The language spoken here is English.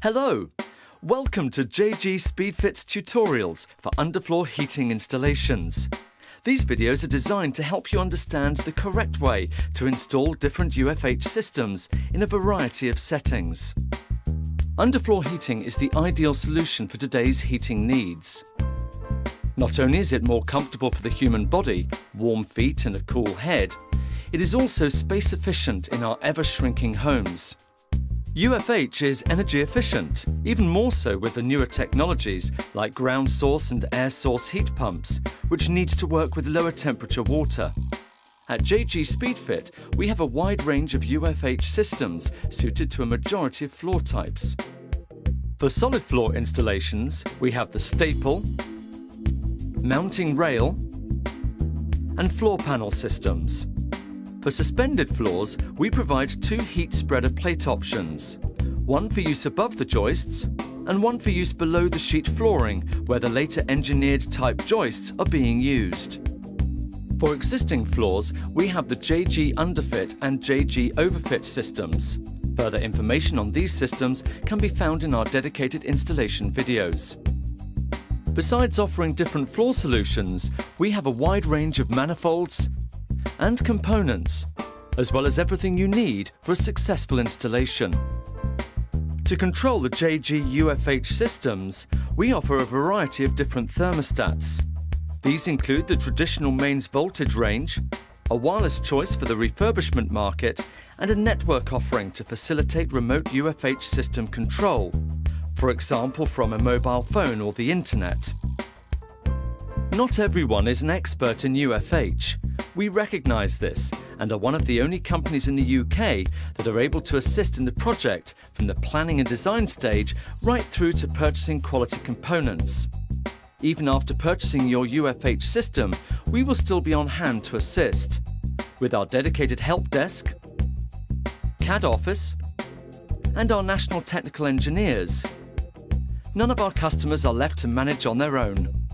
Hello! Welcome to JG Speedfit's tutorials for underfloor heating installations. These videos are designed to help you understand the correct way to install different UFH systems in a variety of settings. Underfloor heating is the ideal solution for today's heating needs. Not only is it more comfortable for the human body, warm feet and a cool head, it is also space efficient in our ever-shrinking homes. UFH is energy efficient, even more so with the newer technologies like ground source and air source heat pumps, which need to work with lower temperature water. At JG Speedfit, we have a wide range of UFH systems suited to a majority of floor types. For solid floor installations, we have the staple, mounting rail, and floor panel systems. For suspended floors, we provide two heat spreader plate options, one for use above the joists and one for use below the sheet flooring where the later engineered type joists are being used. For existing floors, we have the JG Underfit and JG Overfit systems. Further information on these systems can be found in our dedicated installation videos. Besides offering different floor solutions, we have a wide range of manifolds and components, as well as everything you need for a successful installation. To control the JG UFH systems, we offer a variety of different thermostats. These include the traditional mains voltage range, a wireless choice for the refurbishment market, and a network offering to facilitate remote UFH system control, for example from a mobile phone or the internet. Not everyone is an expert in UFH. We recognise this and are one of the only companies in the UK that are able to assist in the project from the planning and design stage right through to purchasing quality components. Even after purchasing your UFH system, we will still be on hand to assist with our dedicated help desk, CAD office, and our national technical engineers. None of our customers are left to manage on their own.